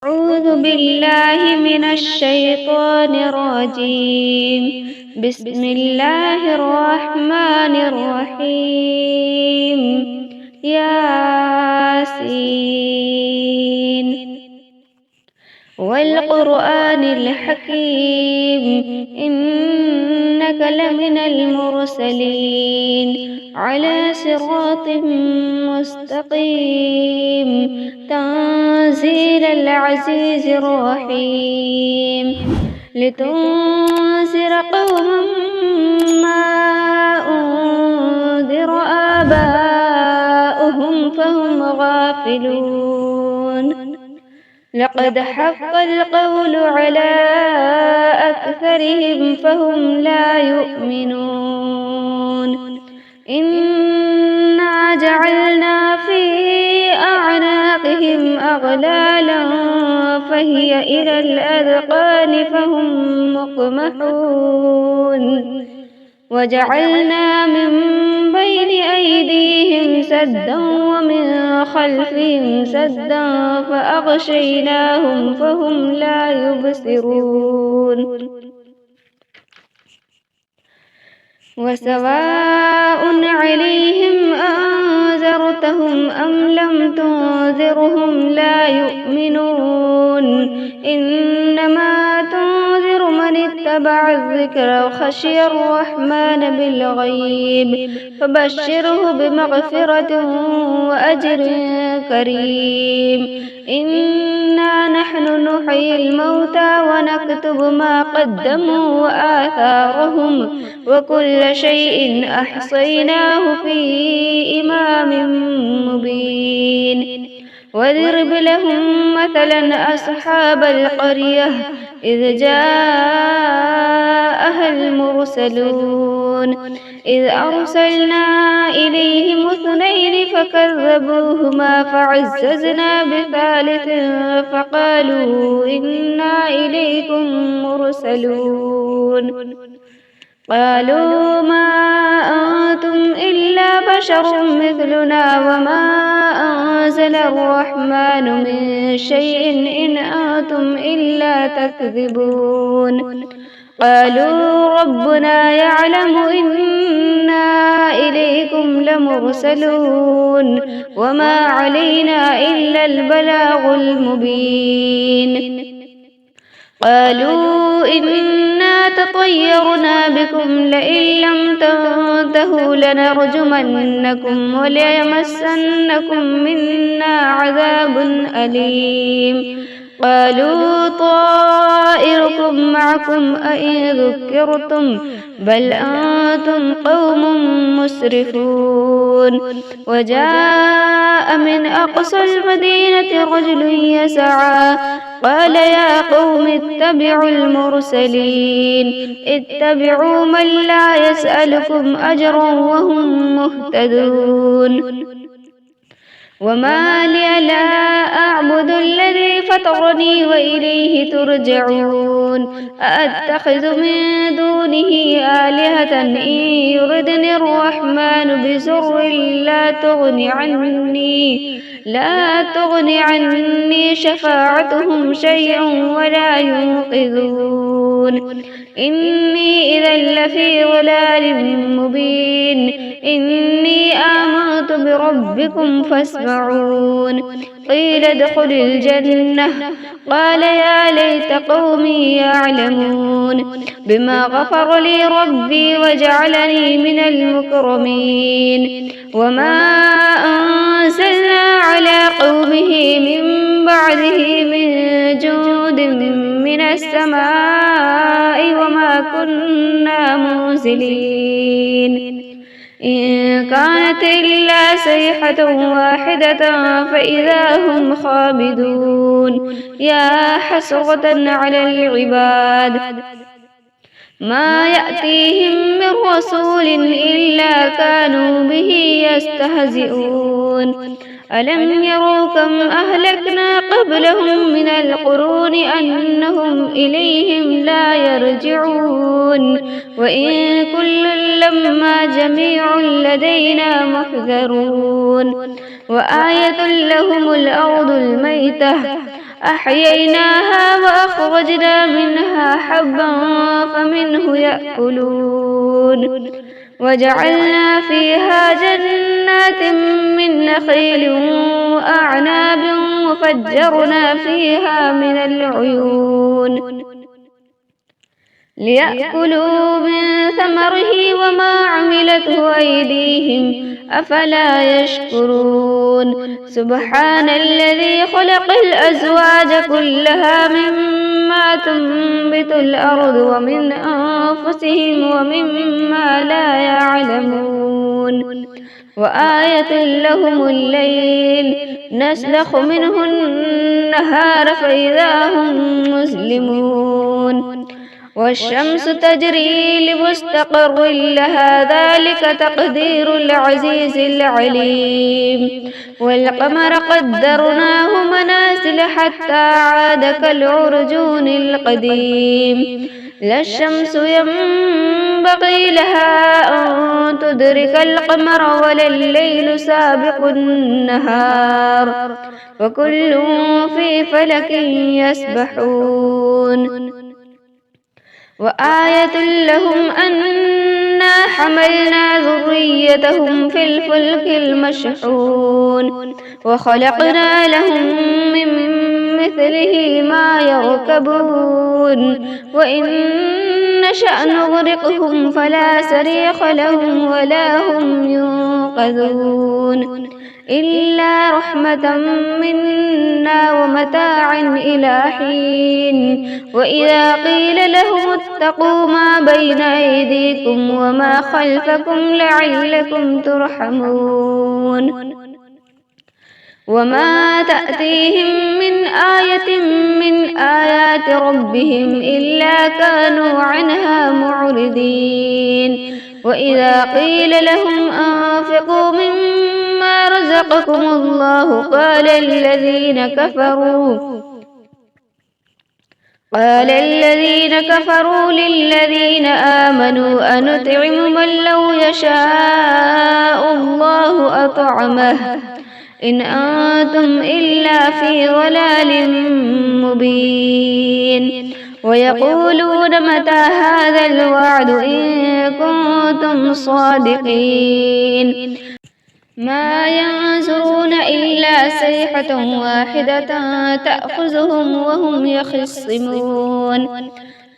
أعوذ بالله من الشيطان الرجيم. بسم الله الرحمن الرحيم. ياسين والقرآن الحكيم إنك لمن المرسلين على صراط مستقيم تنزيل العزيز الرحيم لتنذر قوما ما أنذر آباؤهم فهم غافلون. لقد حق القول على أكثرهم فهم لا يؤمنون. إنا جعلنا في أعناقهم أغلالا فهي إلى الأذقان فهم مقمحون. وجعلنا من بين أيديهم سدا ومن خلفهم سدا فأغشيناهم فهم لا يبصرون. وسواء عليهم أنذرتهم أم لم تنذرهم لا يؤمنون. إنما تنذر من اتبع الذكر وخشي الرحمن بالغيب فبشره بمغفرة وأجر كريم. إنا نحن نحيي الموتى ونكتب ما قدموا وآثارهم وكل شيء أحصيناه في إمام مبين. واضرب لهم مثلا أصحاب القرية إذ جاءها المرسلون إذ أرسلنا إليهم اثنين فكذبوهما فعززنا بثالث فقالوا إنا إليكم مرسلون. قالوا ما أنتم إلا بشر مثلنا وما أنزل الرحمن من شيء إن أنتم إلا تكذبون. قالوا ربنا يعلم إنا إليكم لمرسلون وما علينا إلا البلاغ المبين. قالوا إنا تطيرنا بكم لئن لم تنتهوا لنرجمنكم وليمسنكم منا عذاب أليم. قالوا طائركم معكم أئن ذكرتم بل أنتم قوم مسرفون. وجاء من أقصى المدينة رجل يسعى قال يا قوم اتبعوا المرسلين اتبعوا من لا يسألكم أجرا وهم مهتدون. وما لي لا أعبد الذي فطرني وإليه ترجعون. أأتخذ من دونه آلهة إن يردني الرحمن بضر لا تغن عني شفاعتهم شيئا ولا ينقذون. إني إذا لفي ضلال مبين. إني آمنت بربكم فاسمعون. قيل ادخل الجنة قال يا ليت قومي يعلمون بما غفر لي ربي وجعلني من المكرمين. وما أنزلنا على قومه من بعده من جود من السماء وما كنا منزلين. إن كانت إلا صيحة واحدة فإذا هم خامدون. يا حسرة على العباد ما يأتيهم من رسول إلا كانوا به يستهزئون. ألم يروا كم أهلكنا قبلهم من القرون أنهم إليهم لا يرجعون. وإن كل لما جميع لدينا محذرون. وآية لهم الأرض الميتة أحييناها وأخرجنا منها حبا فمنه يأكلون وجعلنا فيها جنات من نخيل وأعناب وفجرنا فيها من العيون ليأكلوا من ثمره وما عملته أيديهم أفلا يشكرون سبحان الذي خلق الأزواج كلها مما تنبت الأرض ومن أنفسهم ومما لا يعلمون وآية لهم الليل نسلخ منه النهار فإذا هم مسلمون والشمس تجري لمستقر لها ذلك تقدير العزيز العليم والقمر قدرناه منازل حتى عاد كالعرجون القديم لا الشمس ينبغي لها أن تدرك القمر ولا الليل سابق النهار وكل في فلك يسبحون وآية لهم أنا حملنا ذريتهم في الفلك المشحون وخلقنا لهم من مثله ما يركبون وإن نشأ نغرقهم فلا صريخ لهم ولا هم ينقذون إلا رحمة منا ومتاعا إلى حين وإذا قيل لهم اتقوا ما بين أيديكم وما خلفكم لعلكم ترحمون وما تأتيهم من آية من آيات ربهم إلا كانوا عنها معرضين وإذا قيل لهم أنفقوا مما رزقكم الله قال الذين كفروا للذين آمنوا أنطعم من لو يشاء الله أطعمه إن أنتم إلا في ضلال مبين ويقولون متى هذا الوعد إن كنتم صادقين ما ينظرون إلا صيحة واحدة تأخذهم وهم يخصمون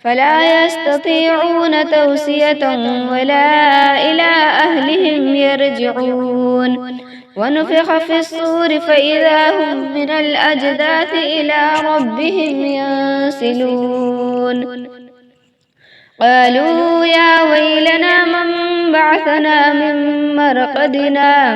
فلا يستطيعون توصية ولا إلى أهلهم يرجعون ونفخ في الصور فإذا هم من الأجداث إلى ربهم ينسلون قالوا يا ويلنا من بعثنا من مرقدنا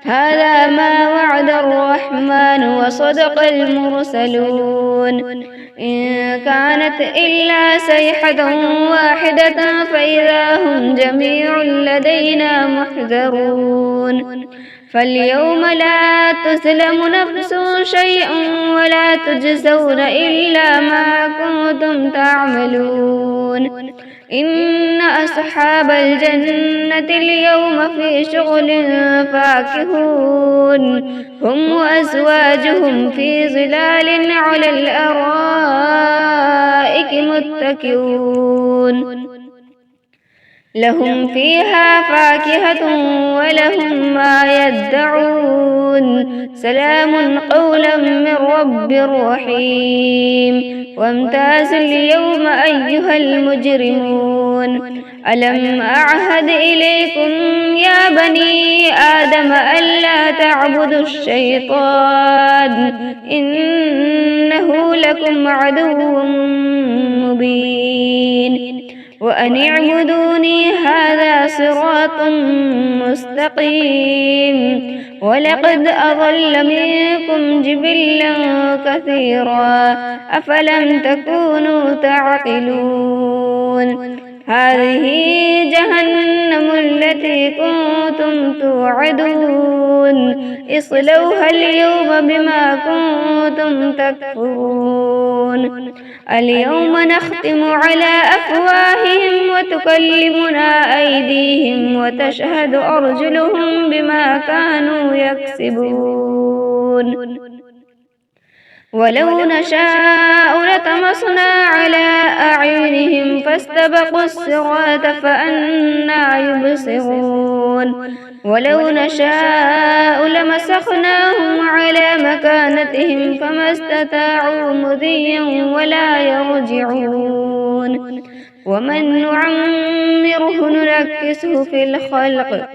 هذا ما وعد الرحمن وصدق المرسلون إن كانت إلا صيحة واحدة فإذا هم جميع لدينا محذرون فاليوم لا تظلم نفس شيئا ولا تجزون إلا ما كنتم تعملون إن أصحاب الجنة اليوم في شغل فاكهون هم وأزواجهم في ظلال على الأرائك متكئون لهم فيها فاكهة ولهم ما يدعون سلام قولا من رب رحيم وامتازوا اليوم أيها المجرمون ألم أعهد إليكم يا بني آدم ألا تعبدوا الشيطان إنه لكم عدو مبين وأن اعبدوني هذا صراط مستقيم ولقد أضل منكم جبلا كثيرا أفلم تكونوا تعقلون هذه جهنم التي كنتم توعدون اصلوها اليوم بما كنتم تكفرون اليوم نختم على أفواههم وتكلمنا أيديهم وتشهد أرجلهم بما كانوا يكسبون ولو نشاء لطمسنا على أعينهم فاستبقوا الصراط فأنى يبصرون ولو نشاء لمسخناهم على مكانتهم فما استطاعوا مضيا ولا يرجعون ومن نعمره ننكسه في الخلق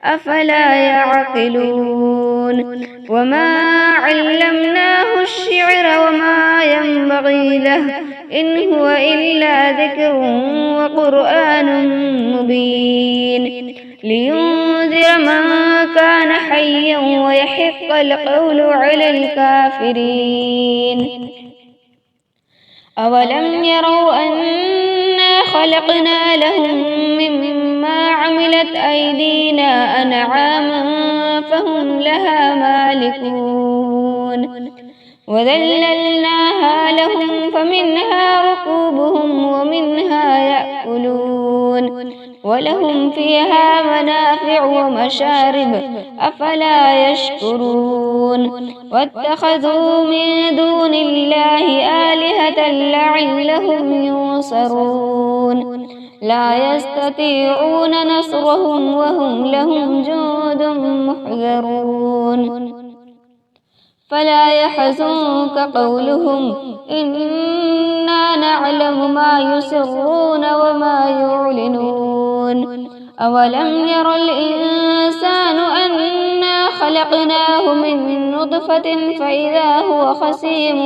أفلا يعقلون وما علمناه الشعر وما ينبغي له إن هو إلا ذكر وقرآن مبين لينذر من كان حيا ويحق القول على الكافرين أولم يروا أنا خلقنا لهم مما عملت أيدينا أنعاما فهم لها مالكون وذللناها لهم فمنها ركوبهم ومنها يأكلون ولهم فيها منافع ومشارب أفلا يشكرون واتخذوا من دون الله آلهة لعلهم ينصرون لا يستطيعون نصرهم وهم لهم جند محضرون فلا يحزنك قولهم إنا نعلم ما يسرون وما يعلنون أولم ير الإنسان أنا خلقناه من نطفة فإذا هو خصيم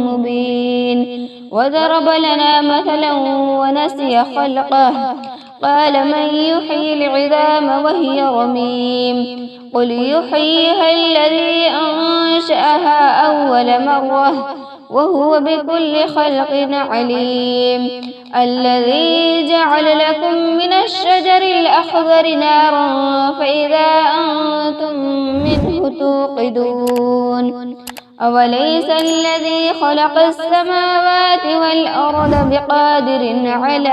مبين وضرب لنا مثلا ونسي خلقه قال من يحيي العظام وهي رميم قل يحييها الذي أنشأها أول مرة وهو بكل خلق عليم الذي جعل لكم من الشجر الأخضر نارا فإذا أنتم منه توقدون أوليس الذي خلق السماوات والأرض بقادر على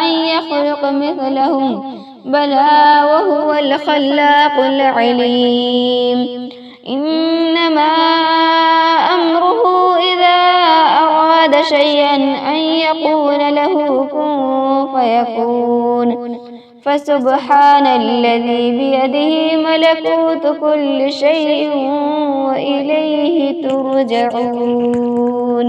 أن يخلق مثلهم بلى وهو الخلاق العليم إنما أمره إذا أراد شيئا أن يقول له كن فيكون فسبحان الذي بيده ملكوت كل شيء وإليه ترجعون